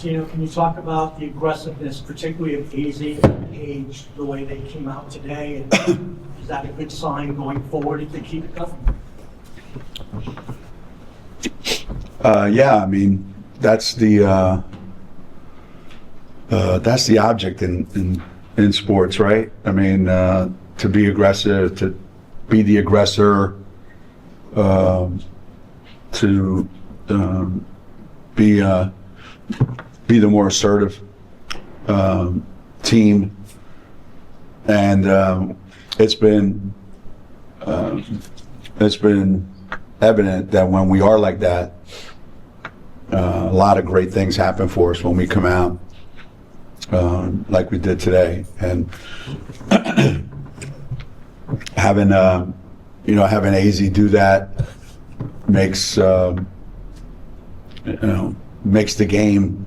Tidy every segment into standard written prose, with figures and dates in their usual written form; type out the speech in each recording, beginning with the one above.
Geno, can you talk about the aggressiveness, particularly of AZ and Page, the way they came out today? And is that a good sign going forward if they keep it up? Yeah, I mean, that's the object in sports, right? I mean, to be aggressive, to be the aggressor, to be the more assertive team, and it's been evident that when we are like that, a lot of great things happen for us when we come out like we did today. And having AZ do that makes makes the game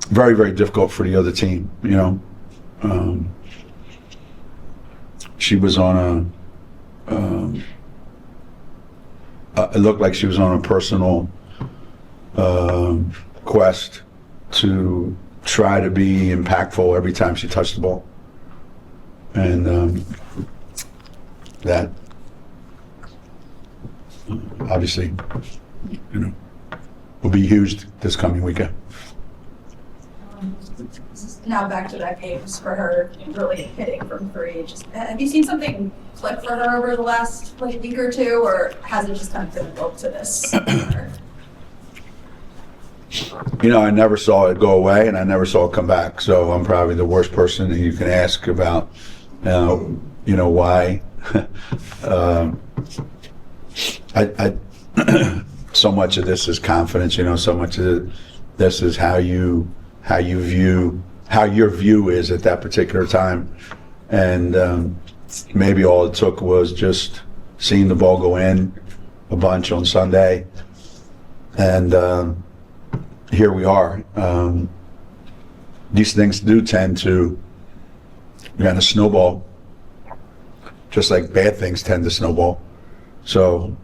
very, very difficult for the other team. She was on it looked like she was on a personal quest to try to be impactful every time she touched the ball, and that obviously will be huge this coming weekend. Now back-to-back games for her, really hitting from three. Have you seen something click for her over the last week or two, or has it just kind of been built to this? I never saw it go away, and I never saw it come back. So I'm probably the worst person that you can ask about, why. I so much of this is confidence. So much of this is how your view is at that particular time, and maybe all it took was just seeing the ball go in a bunch on Sunday, and here we are. These things do tend to kind of snowball, just like bad things tend to snowball. So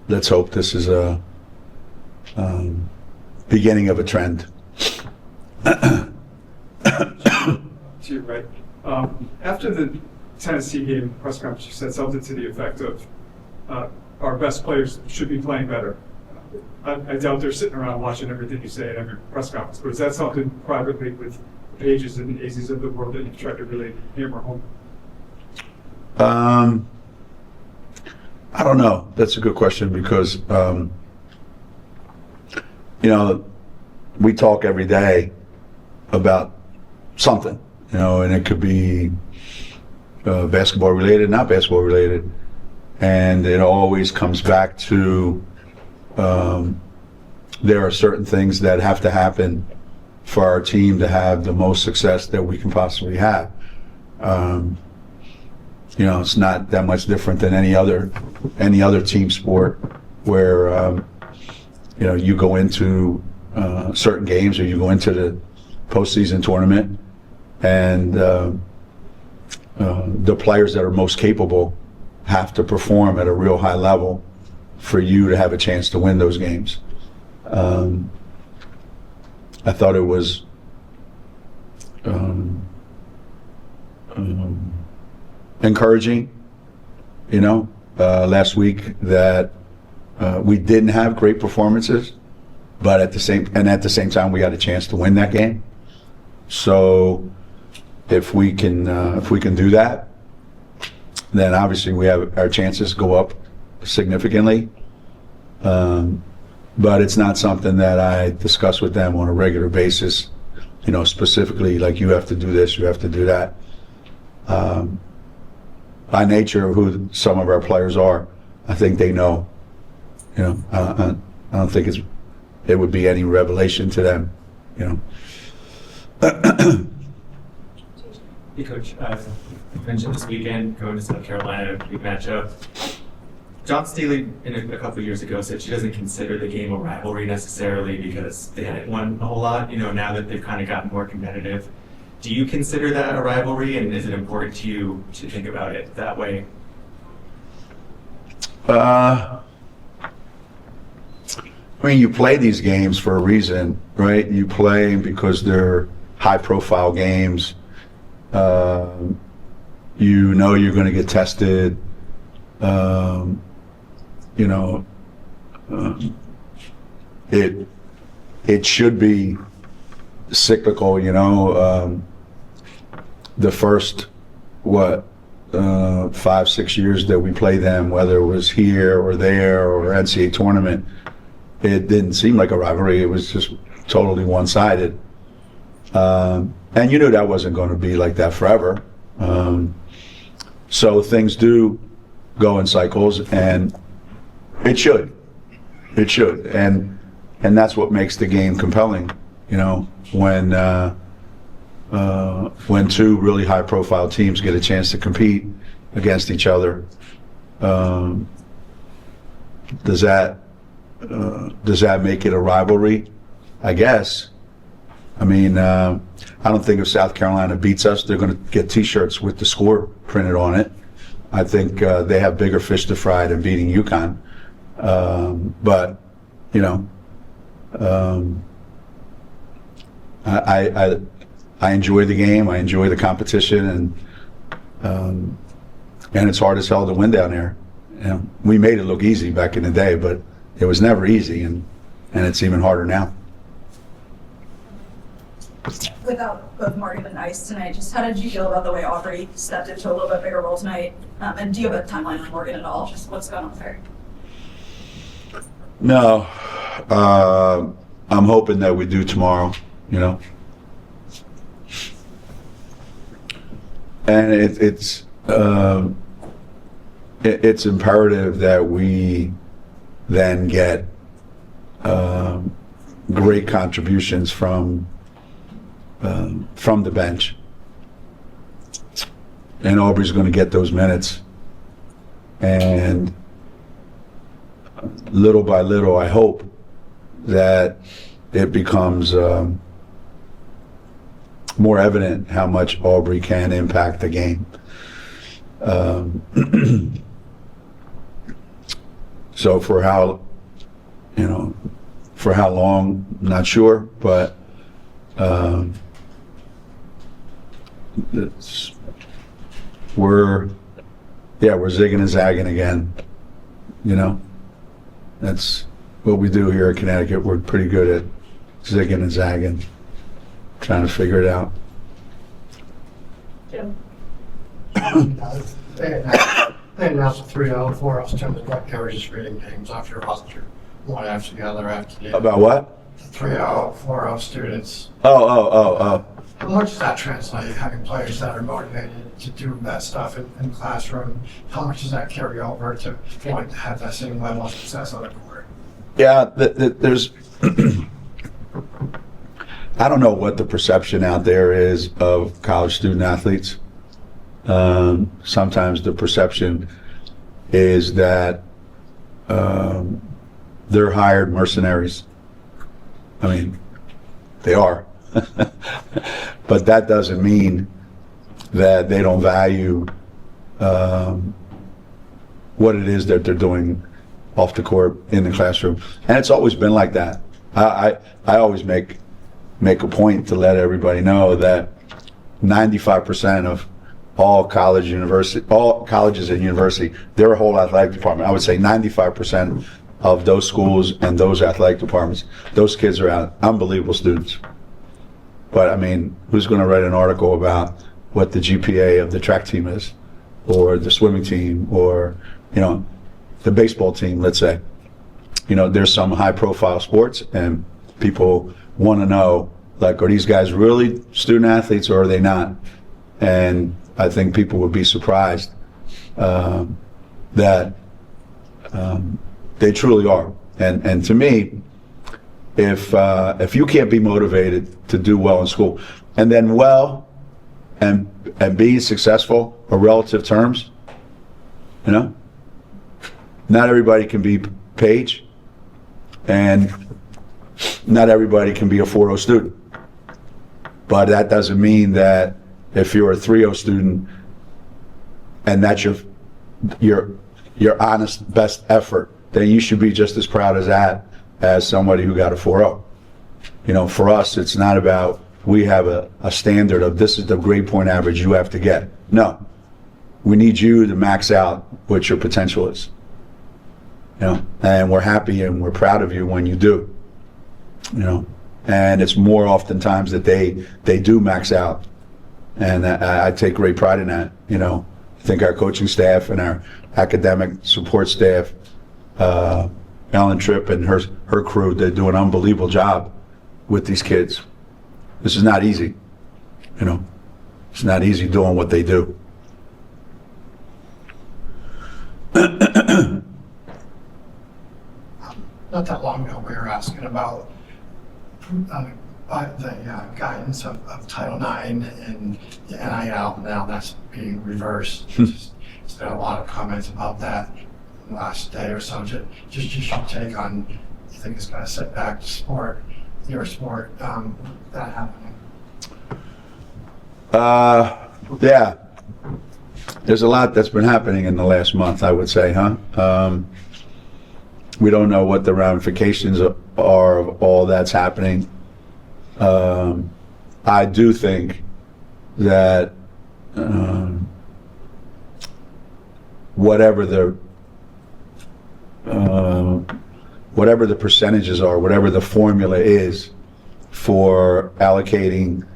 let's hope this is a beginning of a trend. To your right. After the Tennessee game press conference, you said something to the effect of our best players should be playing better. I doubt they're sitting around watching everything you say at every press conference, but is that something privately with Pages and AZs of the world that you've tried to really hammer home? I don't know. That's a good question because, we talk every day about something, and it could be basketball related, not basketball related. And it always comes back to there are certain things that have to happen for our team to have the most success that we can possibly have. It's not that much different than any other team sport where you go into certain games or you go into the postseason tournament, and the players that are most capable have to perform at a real high level for you to have a chance to win those games. I thought it was encouraging, last week that we didn't have great performances, but at the same time we got a chance to win that game. So if we can do that, then obviously we have our chances go up significantly. But it's not something that I discuss with them on a regular basis, specifically like you have to do this, you have to do that. By nature of who some of our players are, I think they know. I don't think it would be any revelation to them. Hey, Coach. You mentioned this weekend going to South Carolina, big matchup. John Staley, a couple of years ago, said she doesn't consider the game a rivalry necessarily because they hadn't won a whole lot. Now that they've kind of gotten more competitive, do you consider that a rivalry, and is it important to you to think about it that way? I mean, you play these games for a reason, right? You play because they're high-profile games. You know you're going to get tested. You know, it should be cyclical. You know, the first 5-6 years that we played them, whether it was here or there or NCAA tournament, it didn't seem like a rivalry. It was just totally one-sided. And you knew that wasn't going to be like that forever. So things do go in cycles, and it should. It should. And that's what makes the game compelling, you know, when two really high-profile teams get a chance to compete against each other. Does that make it a rivalry? I guess. I mean, I don't think if South Carolina beats us, they're going to get T-shirts with the score printed on it. I think they have bigger fish to fry than beating UConn. But, you know, I enjoy the game. I enjoy the competition, and it's hard as hell to win down there. You know, we made it look easy back in the day, but it was never easy, and it's even harder now. Without both Morgan and Ice tonight, just how did you feel about the way Aubrey stepped into a little bit bigger role tonight? And do you have a timeline on Morgan at all? Just what's going on there? No, I'm hoping that we do tomorrow. You know, and it's imperative that we then get great contributions from the bench, and Aubrey's going to get those minutes, and little by little, I hope that it becomes more evident how much Aubrey can impact the game. So for how long, I'm not sure, but we're zigging and zagging again. You know, that's what we do here in Connecticut. We're pretty good at zigging and zagging, trying to figure it out. Jim? They announced a 3-0, 4-0 tournament like they were just reading games off your roster, one after the other after the About what? The 3-0, 4-0 students. Oh. How much does that translate, having players that are motivated to do that stuff in the classroom? How much does that carry over to wanting to have that same level of success on the court? Yeah, there's I don't know what the perception out there is of college student athletes. Sometimes the perception is that they're hired mercenaries. I mean, they are. But that doesn't mean that they don't value what it is that they're doing off the court in the classroom. And it's always been like that. I always make a point to let everybody know that 95% of all colleges and university, their whole athletic department, I would say 95% of those schools and those athletic departments, those kids are unbelievable students. But I mean, who's going to write an article about what the GPA of the track team is, or the swimming team, or, you know, the baseball team, let's say? You know, there's some high profile sports, and people want to know, like, are these guys really student athletes or are they not? And I think people would be surprised that they truly are. And to me, if you can't be motivated to do well in school, and then well and be successful are relative terms, you know, not everybody can be Paige, and not everybody can be a 4.0 student. But that doesn't mean that if you're a 3.0 student and that's your honest best effort, then you should be just as proud as that as somebody who got a 4.0. You know, for us, it's not about, we have a standard of this is the grade point average you have to get. No. We need you to max out what your potential is. You know, and we're happy and we're proud of you when you do. You know, and it's more oftentimes that they do max out. And I take great pride in that. You know, I think our coaching staff and our academic support staff, Ellen Tripp and her crew, they do an unbelievable job with these kids. This is not easy. You know, it's not easy doing what they do. Not that long ago, we were asking about the guidance of Title IX and the NIL. Now that's being reversed. There's been a lot of comments about that in the last day or so. Just your take on, you think it's going to set back sport, your sport, that happening? Yeah. There's a lot that's been happening in the last month, I would say, huh? We don't know what the ramifications are of all that's happening. I do think that whatever the percentages are, whatever the formula is for allocating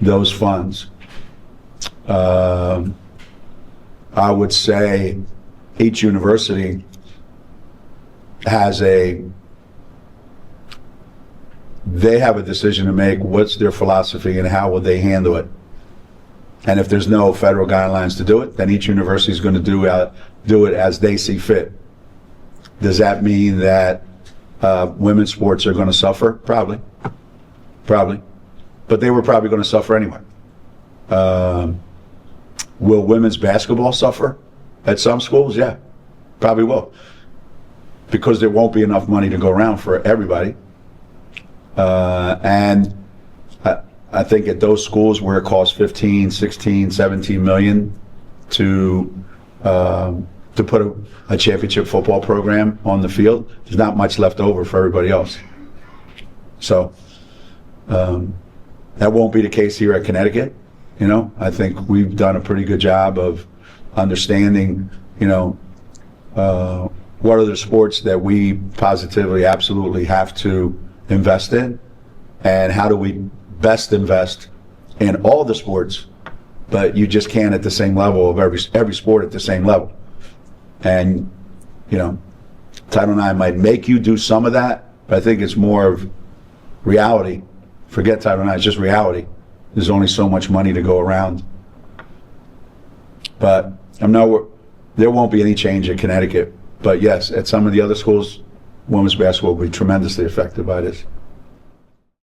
those funds, I would say each university they have a decision to make. What's their philosophy and how will they handle it? And if there's no federal guidelines to do it, then each university is going to do it as they see fit. Does that mean that women's sports are going to suffer? Probably. But they were probably going to suffer anyway. Will women's basketball suffer at some schools? Yeah, probably will. Because there won't be enough money to go around for everybody. And I think at those schools where it costs 15, 16, 17 million to put a championship football program on the field, there's not much left over for everybody else. So that won't be the case here at Connecticut. You know, I think we've done a pretty good job of understanding, you know, what are the sports that we positively, absolutely have to invest in, and how do we best invest in all the sports, but you just can't at the same level of every sport at the same level. And, you know, Title IX might make you do some of that, but I think it's more of reality. Forget Title IX, it's just reality. There's only so much money to go around. But there won't be any change in Connecticut. But yes, at some of the other schools, women's basketball will be tremendously affected by this.